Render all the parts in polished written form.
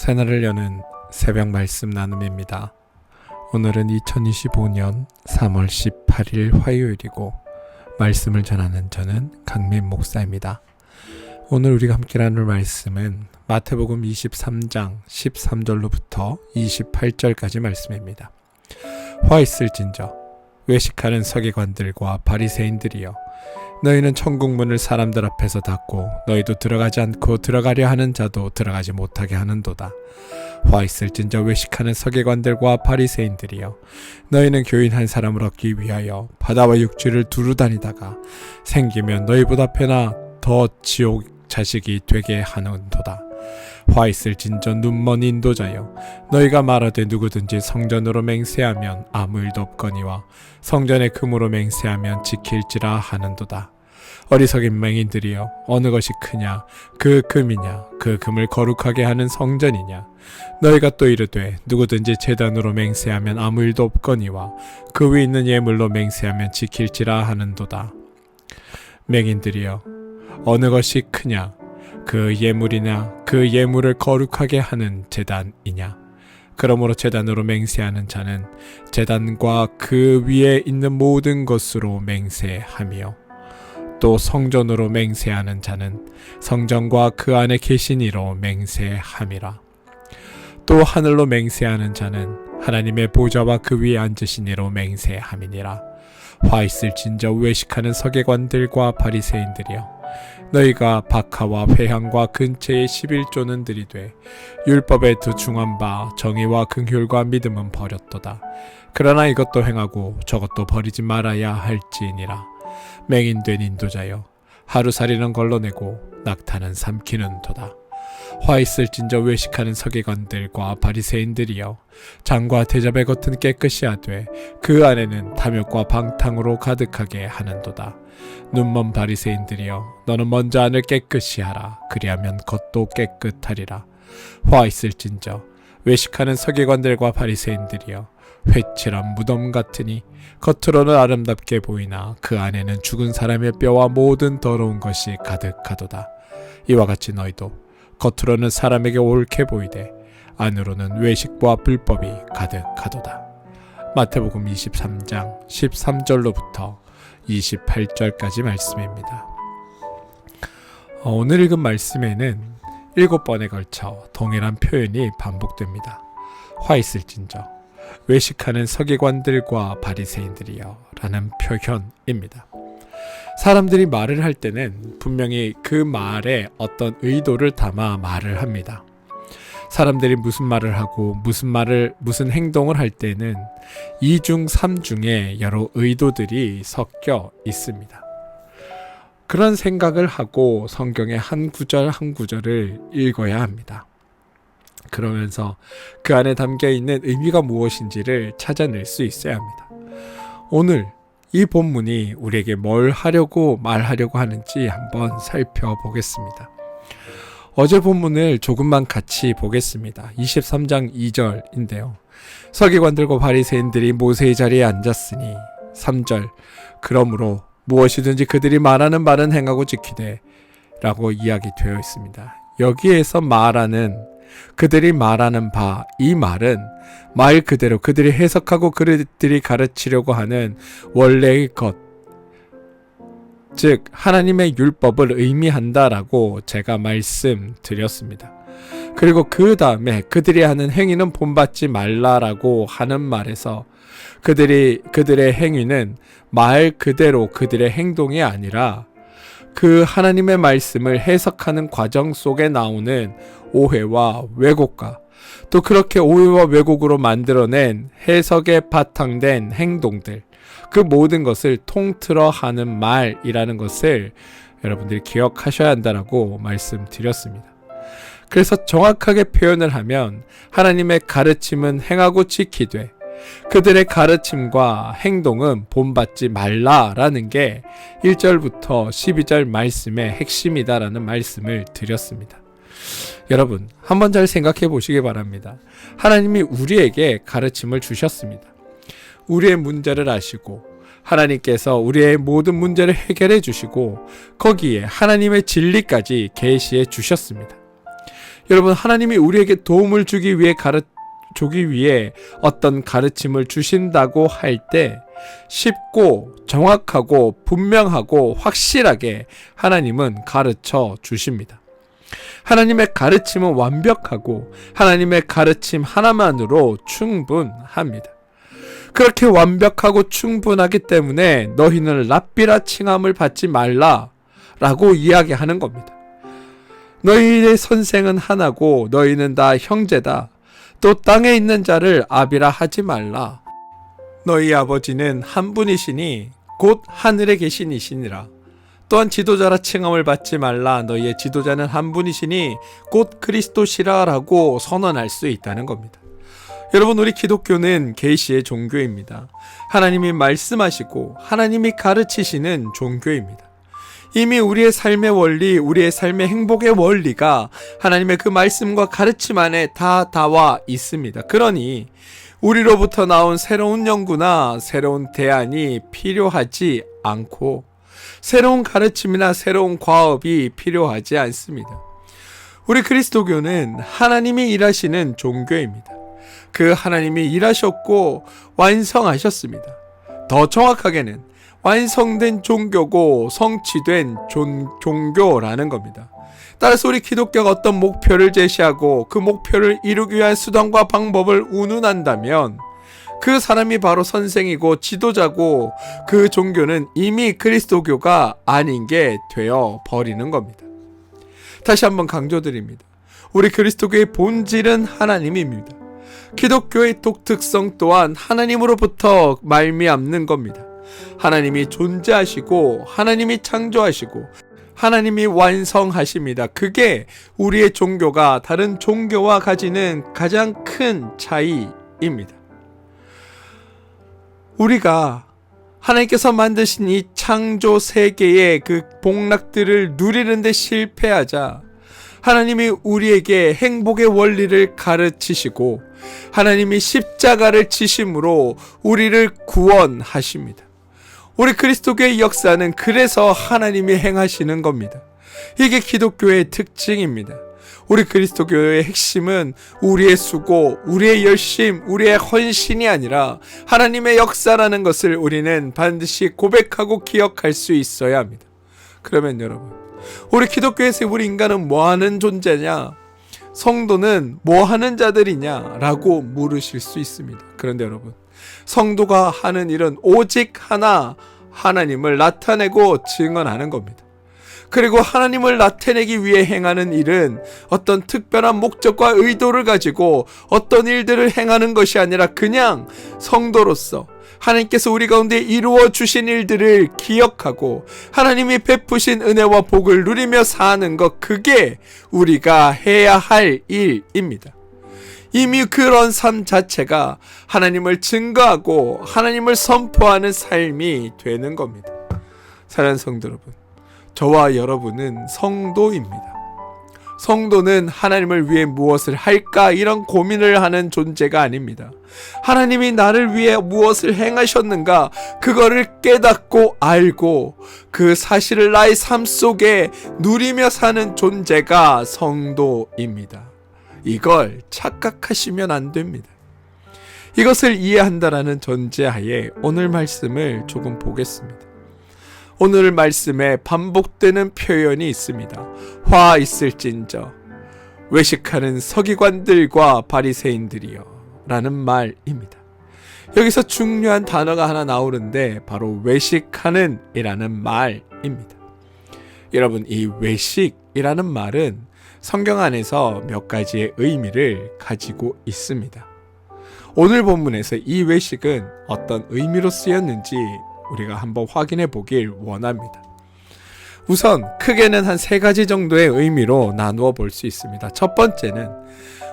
새날을 여는 새벽 말씀 나눔입니다. 오늘은 2025년 3월 18일 화요일이고 말씀을 전하는 저는 강민 목사입니다. 오늘 우리가 함께 나눌 말씀은 마태복음 23장 13절로부터 28절까지 말씀입니다. 화 있을진저 외식하는 서기관들과 바리새인들이여, 너희는 천국문을 사람들 앞에서 닫고 너희도 들어가지 않고 들어가려 하는 자도 들어가지 못하게 하는도다. 화 있을진저 외식하는 서기관들과 바리새인들이여, 너희는 교인 한 사람을 얻기 위하여 바다와 육지를 두루 다니다가 생기면 너희보다 패나 더 지옥 자식이 되게 하는도다. 화 있을진저 눈먼 인도자여, 너희가 말하되 누구든지 성전으로 맹세하면 아무 일도 없거니와 성전의 금으로 맹세하면 지킬지라 하는도다. 어리석인 맹인들이여, 어느 것이 크냐, 그 금이냐, 그 금을 거룩하게 하는 성전이냐. 너희가 또 이르되 누구든지 제단으로 맹세하면 아무 일도 없거니와 그 위에 있는 예물로 맹세하면 지킬지라 하는도다. 맹인들이여, 어느 것이 크냐, 그 예물이냐, 그 예물을 거룩하게 하는 제단이냐. 그러므로 제단으로 맹세하는 자는 제단과 그 위에 있는 모든 것으로 맹세하며, 또 성전으로 맹세하는 자는 성전과 그 안에 계신 이로 맹세함이라. 또 하늘로 맹세하는 자는 하나님의 보좌와 그 위에 앉으신 이로 맹세함이니라. 화 있을진저 외식하는 서기관들과 바리새인들이여, 너희가 박하와 회향과 근처의 11조는 들이되 율법에 두 중한 바 정의와 긍휼과 믿음은 버렸도다. 그러나 이것도 행하고 저것도 버리지 말아야 할지니라. 맹인된 인도자여, 하루살이는 걸러내고 낙타는 삼키는 도다. 화 있을진저 외식하는 서기관들과 바리새인들이여, 장과 대접의 겉은 깨끗이 하되 그 안에는 탐욕과 방탕으로 가득하게 하는도다. 눈먼 바리새인들이여, 너는 먼저 안을 깨끗이 하라. 그리하면 겉도 깨끗하리라. 화 있을진저 외식하는 서기관들과 바리새인들이여, 회칠한 무덤 같으니 겉으로는 아름답게 보이나 그 안에는 죽은 사람의 뼈와 모든 더러운 것이 가득하도다. 이와 같이 너희도 겉으로는 사람에게 옳게 보이되 안으로는 외식과 불법이 가득하도다. 마태복음 23장 13절로부터 28절까지 말씀입니다. 오늘 읽은 말씀에는 7번에 걸쳐 동일한 표현이 반복됩니다. 화 있을진저 외식하는 서기관들과 바리새인들이여 라는 표현입니다. 사람들이 말을 할 때는 분명히 그 말에 어떤 의도를 담아 말을 합니다. 사람들이 무슨 말을 하고 무슨 행동을 할 때는 2중 3중에 여러 의도들이 섞여 있습니다. 그런 생각을 하고 성경의 한 구절 한 구절을 읽어야 합니다. 그러면서 그 안에 담겨있는 의미가 무엇인지를 찾아낼 수 있어야 합니다. 오늘 이 본문이 우리에게 뭘 말하려고 하는지 한번 살펴보겠습니다. 어제 본문을 조금만 같이 보겠습니다. 23장 2절인데요. 서기관들과 바리새인들이 모세의 자리에 앉았으니 3절 그러므로 무엇이든지 그들이 말하는 바는 행하고 지키되 라고 이야기되어 있습니다. 여기에서 그들이 말하는 바, 이 말은 말 그대로 그들이 해석하고 그들이 가르치려고 하는 원래의 것, 즉 하나님의 율법을 의미한다라고 제가 말씀드렸습니다. 그리고 그 다음에 그들이 하는 행위는 본받지 말라라고 하는 말에서 그들의 행위는 말 그대로 그들의 행동이 아니라 그 하나님의 말씀을 해석하는 과정 속에 나오는 오해와 왜곡과 또 그렇게 오해와 왜곡으로 만들어낸 해석에 바탕된 행동들, 그 모든 것을 통틀어 하는 말이라는 것을 여러분들이 기억하셔야 한다라고 말씀드렸습니다. 그래서 정확하게 표현을 하면 하나님의 가르침은 행하고 지키되 그들의 가르침과 행동은 본받지 말라라는 게 1절부터 12절 말씀의 핵심이다라는 말씀을 드렸습니다. 여러분, 한번 잘 생각해 보시기 바랍니다. 하나님이 우리에게 가르침을 주셨습니다. 우리의 문제를 아시고 하나님께서 우리의 모든 문제를 해결해 주시고 거기에 하나님의 진리까지 계시해 주셨습니다. 여러분, 하나님이 우리에게 도움을 주기 위해 어떤 가르침을 주신다고 할 때 쉽고 정확하고 분명하고 확실하게 하나님은 가르쳐 주십니다. 하나님의 가르침은 완벽하고 하나님의 가르침 하나만으로 충분합니다. 그렇게 완벽하고 충분하기 때문에 너희는 랍비라 칭함을 받지 말라 라고 이야기하는 겁니다. 너희의 선생은 하나고 너희는 다 형제다. 또 땅에 있는 자를 아비라 하지 말라. 너희 아버지는 한 분이시니 곧 하늘에 계신 이시니라. 또한 지도자라 칭함을 받지 말라. 너희의 지도자는 한 분이시니 곧 그리스도시라 라고 선언할 수 있다는 겁니다. 여러분, 우리 기독교는 계시의 종교입니다. 하나님이 말씀하시고 하나님이 가르치시는 종교입니다. 이미 우리의 삶의 원리, 우리의 삶의 행복의 원리가 하나님의 그 말씀과 가르침 안에 다 나와 있습니다. 그러니 우리로부터 나온 새로운 연구나 새로운 대안이 필요하지 않고 새로운 가르침이나 새로운 과업이 필요하지 않습니다. 우리 그리스도교는 하나님이 일하시는 종교입니다. 그 하나님이 일하셨고 완성하셨습니다. 더 정확하게는 완성된 종교고 성취된 종교라는 겁니다. 따라서 우리 기독교가 어떤 목표를 제시하고 그 목표를 이루기 위한 수단과 방법을 운운한다면 그 사람이 바로 선생이고 지도자고 그 종교는 이미 그리스도교가 아닌 게 되어 버리는 겁니다. 다시 한번 강조드립니다. 우리 그리스도교의 본질은 하나님입니다. 기독교의 독특성 또한 하나님으로부터 말미암는 겁니다. 하나님이 존재하시고 하나님이 창조하시고 하나님이 완성하십니다. 그게 우리의 종교가 다른 종교와 가지는 가장 큰 차이입니다. 우리가 하나님께서 만드신 이 창조 세계의 그 복락들을 누리는데 실패하자 하나님이 우리에게 행복의 원리를 가르치시고 하나님이 십자가를 지심으로 우리를 구원하십니다. 우리 그리스도교의 역사는 그래서 하나님이 행하시는 겁니다. 이게 기독교의 특징입니다. 우리 그리스도교의 핵심은 우리의 수고, 우리의 열심, 우리의 헌신이 아니라 하나님의 역사라는 것을 우리는 반드시 고백하고 기억할 수 있어야 합니다. 그러면 여러분, 우리 기독교에서 우리 인간은 뭐하는 존재냐? 성도는 뭐하는 자들이냐? 라고 물으실 수 있습니다. 그런데 여러분, 성도가 하는 일은 오직 하나, 하나님을 나타내고 증언하는 겁니다. 그리고 하나님을 나타내기 위해 행하는 일은 어떤 특별한 목적과 의도를 가지고 어떤 일들을 행하는 것이 아니라 그냥 성도로서 하나님께서 우리 가운데 이루어 주신 일들을 기억하고 하나님이 베푸신 은혜와 복을 누리며 사는 것, 그게 우리가 해야 할 일입니다. 이미 그런 삶 자체가 하나님을 증거하고 하나님을 선포하는 삶이 되는 겁니다. 사랑하는 성도 여러분, 저와 여러분은 성도입니다. 성도는 하나님을 위해 무엇을 할까 이런 고민을 하는 존재가 아닙니다. 하나님이 나를 위해 무엇을 행하셨는가 그거를 깨닫고 알고 그 사실을 나의 삶 속에 누리며 사는 존재가 성도입니다. 이걸 착각하시면 안 됩니다. 이것을 이해한다라는 전제하에 오늘 말씀을 조금 보겠습니다. 오늘 말씀에 반복되는 표현이 있습니다. 화 있을진저 외식하는 서기관들과 바리새인들이여 라는 말입니다. 여기서 중요한 단어가 하나 나오는데 바로 외식하는 이라는 말입니다. 여러분, 이 외식이라는 말은 성경 안에서 몇 가지의 의미를 가지고 있습니다. 오늘 본문에서 이 외식은 어떤 의미로 쓰였는지 우리가 한번 확인해 보길 원합니다. 우선 크게는 한 3가지 정도의 의미로 나누어 볼 수 있습니다. 첫 번째는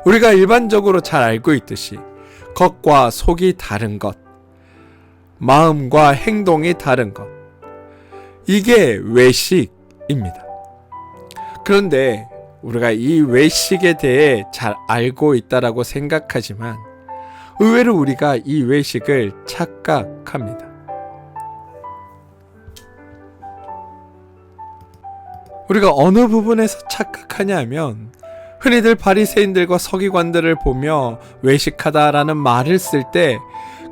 우리가 일반적으로 잘 알고 있듯이 겉과 속이 다른 것, 마음과 행동이 다른 것, 이게 외식입니다. 그런데 우리가 이 외식에 대해 잘 알고 있다라고 생각하지만 의외로 우리가 이 외식을 착각합니다. 우리가 어느 부분에서 착각하냐면 흔히들 바리새인들과 서기관들을 보며 외식하다라는 말을 쓸 때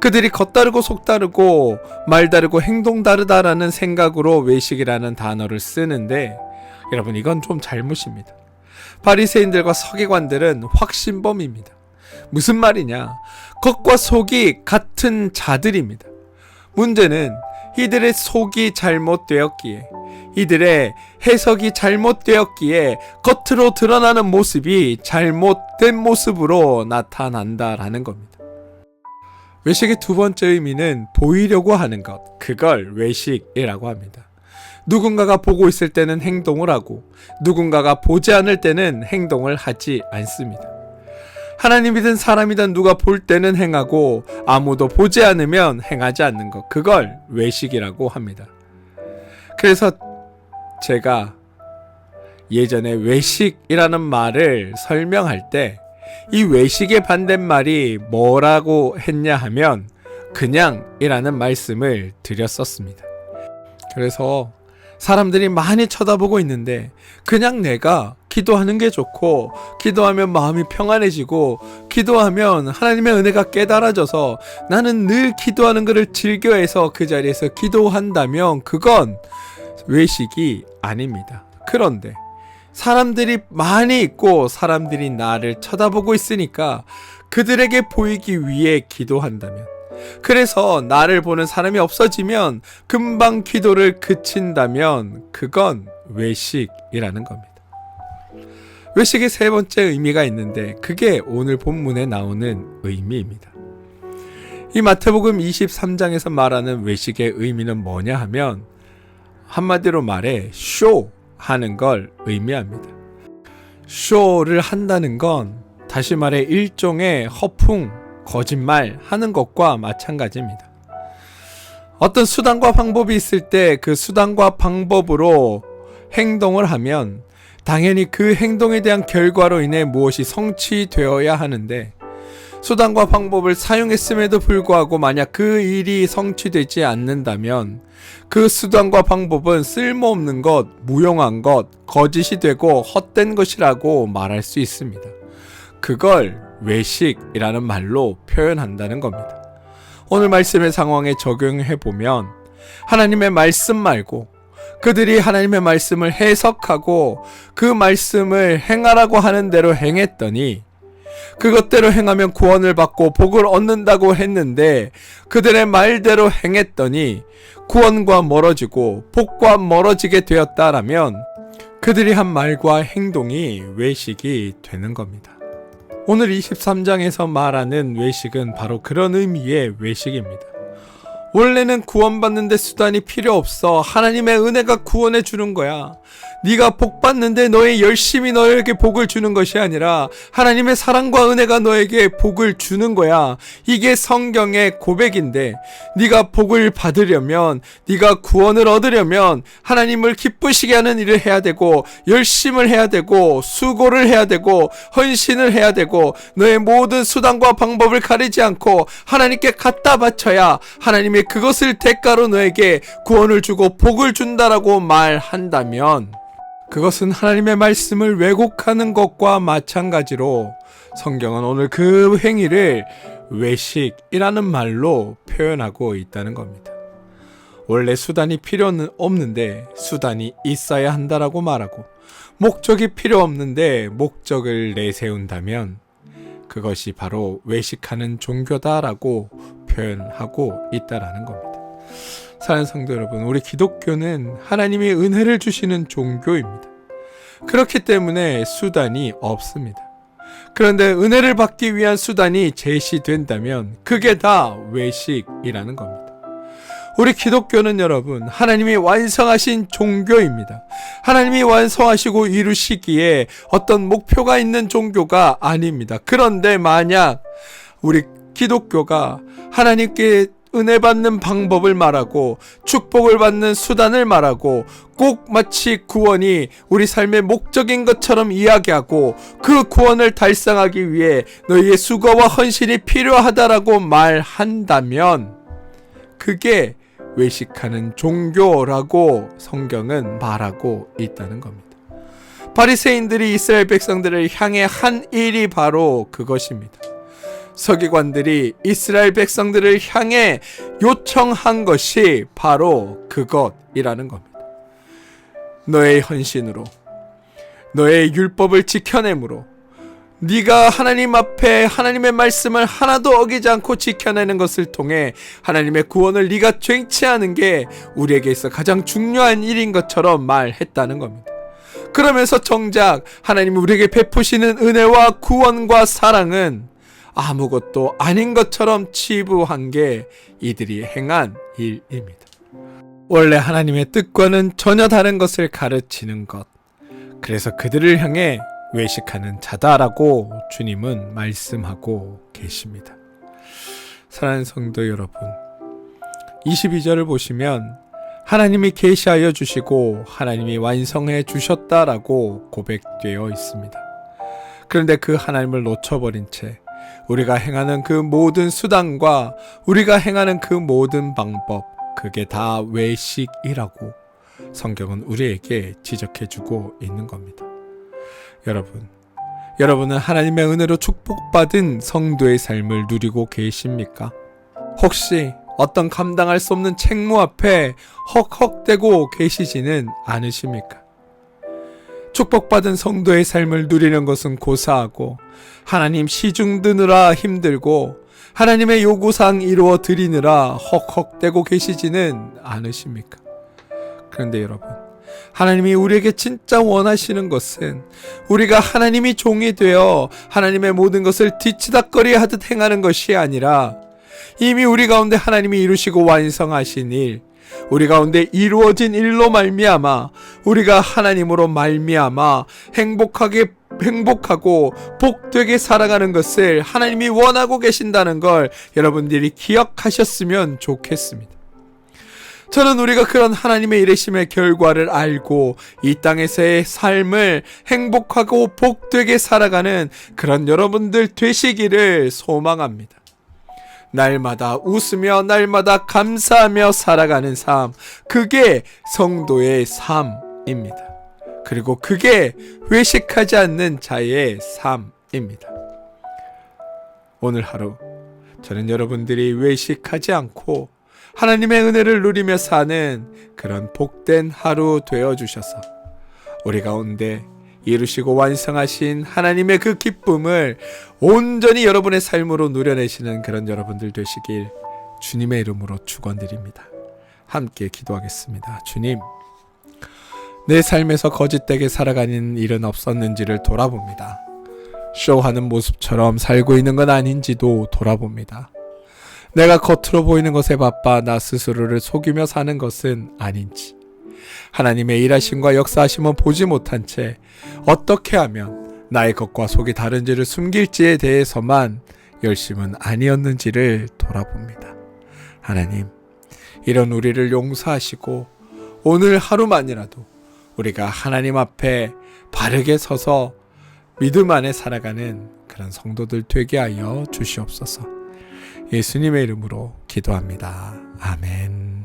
그들이 겉다르고 속다르고 말다르고 행동 다르다라는 생각으로 외식이라는 단어를 쓰는데, 여러분, 이건 좀 잘못입니다. 바리새인들과 서기관들은 확신범입니다. 무슨 말이냐? 겉과 속이 같은 자들입니다. 문제는 이들의 속이 잘못되었기에, 이들의 해석이 잘못되었기에 겉으로 드러나는 모습이 잘못된 모습으로 나타난다라는 겁니다. 외식의 두 번째 의미는 보이려고 하는 것, 그걸 외식이라고 합니다. 누군가가 보고 있을 때는 행동을 하고 누군가가 보지 않을 때는 행동을 하지 않습니다. 하나님이든 사람이든 누가 볼 때는 행하고 아무도 보지 않으면 행하지 않는 것, 그걸 외식이라고 합니다. 그래서 제가 예전에 외식이라는 말을 설명할 때 이 외식의 반대말이 뭐라고 했냐 하면 그냥이라는 말씀을 드렸었습니다. 그래서 사람들이 많이 쳐다보고 있는데 그냥 내가 기도하는 게 좋고, 기도하면 마음이 평안해지고, 기도하면 하나님의 은혜가 깨달아져서 나는 늘 기도하는 것을 즐겨해서 그 자리에서 기도한다면 그건 외식이 아닙니다. 그런데 사람들이 많이 있고 사람들이 나를 쳐다보고 있으니까 그들에게 보이기 위해 기도한다면, 그래서 나를 보는 사람이 없어지면 금방 기도를 그친다면 그건 외식이라는 겁니다. 외식의 세 번째 의미가 있는데 그게 오늘 본문에 나오는 의미입니다. 이 마태복음 23장에서 말하는 외식의 의미는 뭐냐 하면 한마디로 말해 쇼 하는 걸 의미합니다. 쇼를 한다는 건 다시 말해 일종의 허풍, 거짓말 하는 것과 마찬가지입니다. 어떤 수단과 방법이 있을 때 그 수단과 방법으로 행동을 하면 당연히 그 행동에 대한 결과로 인해 무엇이 성취되어야 하는데, 수단과 방법을 사용했음에도 불구하고 만약 그 일이 성취되지 않는다면 그 수단과 방법은 쓸모없는 것, 무용한 것, 거짓이 되고 헛된 것이라고 말할 수 있습니다. 그걸 외식이라는 말로 표현한다는 겁니다. 오늘 말씀의 상황에 적용해보면 하나님의 말씀 말고 그들이 하나님의 말씀을 해석하고 그 말씀을 행하라고 하는 대로 행했더니, 그것대로 행하면 구원을 받고 복을 얻는다고 했는데 그들의 말대로 행했더니 구원과 멀어지고 복과 멀어지게 되었다라면 그들이 한 말과 행동이 외식이 되는 겁니다. 오늘 23장에서 말하는 외식은 바로 그런 의미의 외식입니다. 원래는 구원받는데 수단이 필요 없어. 하나님의 은혜가 구원해 주는 거야. 네가 복 받는데 너의 열심이 너에게 복을 주는 것이 아니라 하나님의 사랑과 은혜가 너에게 복을 주는 거야. 이게 성경의 고백인데, 네가 복을 받으려면, 네가 구원을 얻으려면 하나님을 기쁘시게 하는 일을 해야 되고, 열심을 해야 되고, 수고를 해야 되고, 헌신을 해야 되고, 너의 모든 수단과 방법을 가리지 않고 하나님께 갖다 바쳐야 하나님이 그것을 대가로 너에게 구원을 주고 복을 준다라고 말한다면 그것은 하나님의 말씀을 왜곡하는 것과 마찬가지로 성경은 오늘 그 행위를 외식이라는 말로 표현하고 있다는 겁니다. 원래 수단이 필요는 없는데 수단이 있어야 한다라고 말하고, 목적이 필요 없는데 목적을 내세운다면 그것이 바로 외식하는 종교다라고 표현하고 있다라는 겁니다. 사랑하는 성도 여러분, 우리 기독교는 하나님이 은혜를 주시는 종교입니다. 그렇기 때문에 수단이 없습니다. 그런데 은혜를 받기 위한 수단이 제시된다면 그게 다 외식이라는 겁니다. 우리 기독교는 여러분, 하나님이 완성하신 종교입니다. 하나님이 완성하시고 이루시기에 어떤 목표가 있는 종교가 아닙니다. 그런데 만약 우리 기독교가 하나님께 은혜 받는 방법을 말하고 축복을 받는 수단을 말하고 꼭 마치 구원이 우리 삶의 목적인 것처럼 이야기하고 그 구원을 달성하기 위해 너희의 수고와 헌신이 필요하다라고 말한다면 그게 외식하는 종교라고 성경은 말하고 있다는 겁니다. 바리새인들이 이스라엘 백성들을 향해 한 일이 바로 그것입니다. 서기관들이 이스라엘 백성들을 향해 요청한 것이 바로 그것이라는 겁니다. 너의 헌신으로, 너의 율법을 지켜내므로, 네가 하나님 앞에 하나님의 말씀을 하나도 어기지 않고 지켜내는 것을 통해 하나님의 구원을 네가 쟁취하는 게 우리에게 있어 가장 중요한 일인 것처럼 말했다는 겁니다. 그러면서 정작 하나님이 우리에게 베푸시는 은혜와 구원과 사랑은 아무것도 아닌 것처럼 치부한 게 이들이 행한 일입니다. 원래 하나님의 뜻과는 전혀 다른 것을 가르치는 것, 그래서 그들을 향해 외식하는 자다라고 주님은 말씀하고 계십니다. 사랑하는 성도 여러분, 22절을 보시면 하나님이 계시하여 주시고 하나님이 완성해 주셨다라고 고백되어 있습니다. 그런데 그 하나님을 놓쳐버린 채 우리가 행하는 그 모든 수단과 우리가 행하는 그 모든 방법, 그게 다 외식이라고 성경은 우리에게 지적해주고 있는 겁니다. 여러분은 하나님의 은혜로 축복받은 성도의 삶을 누리고 계십니까? 혹시 어떤 감당할 수 없는 책무 앞에 헉헉대고 계시지는 않으십니까? 축복받은 성도의 삶을 누리는 것은 고사하고 하나님 시중 드느라 힘들고 하나님의 요구사항 이루어 드리느라 헉헉대고 계시지는 않으십니까? 그런데 여러분, 하나님이 우리에게 진짜 원하시는 것은 우리가 하나님이 종이 되어 하나님의 모든 것을 뒤치다꺼리 하듯 행하는 것이 아니라 이미 우리 가운데 하나님이 이루시고 완성하신 일, 우리 가운데 이루어진 일로 말미암아 우리가 하나님으로 말미암아 행복하고 복되게 살아가는 것을 하나님이 원하고 계신다는 걸 여러분들이 기억하셨으면 좋겠습니다. 저는 우리가 그런 하나님의 일하심의 결과를 알고 이 땅에서의 삶을 행복하고 복되게 살아가는 그런 여러분들 되시기를 소망합니다. 날마다 웃으며 날마다 감사하며 살아가는 삶, 그게 성도의 삶입니다. 그리고 그게 외식하지 않는 자의 삶입니다. 오늘 하루 저는 여러분들이 외식하지 않고 하나님의 은혜를 누리며 사는 그런 복된 하루 되어주셔서 우리 가운데 이루시고 완성하신 하나님의 그 기쁨을 온전히 여러분의 삶으로 누려내시는 그런 여러분들 되시길 주님의 이름으로 축원드립니다. 함께 기도하겠습니다. 주님, 내 삶에서 거짓되게 살아가는 일은 없었는지를 돌아봅니다. 쇼하는 모습처럼 살고 있는 건 아닌지도 돌아봅니다. 내가 겉으로 보이는 것에 바빠 나 스스로를 속이며 사는 것은 아닌지, 하나님의 일하심과 역사하심은 보지 못한 채 어떻게 하면 나의 겉과 속이 다른지를 숨길지에 대해서만 열심은 아니었는지를 돌아봅니다. 하나님, 이런 우리를 용서하시고 오늘 하루만이라도 우리가 하나님 앞에 바르게 서서 믿음 안에 살아가는 그런 성도들 되게 하여 주시옵소서. 예수님의 이름으로 기도합니다. 아멘.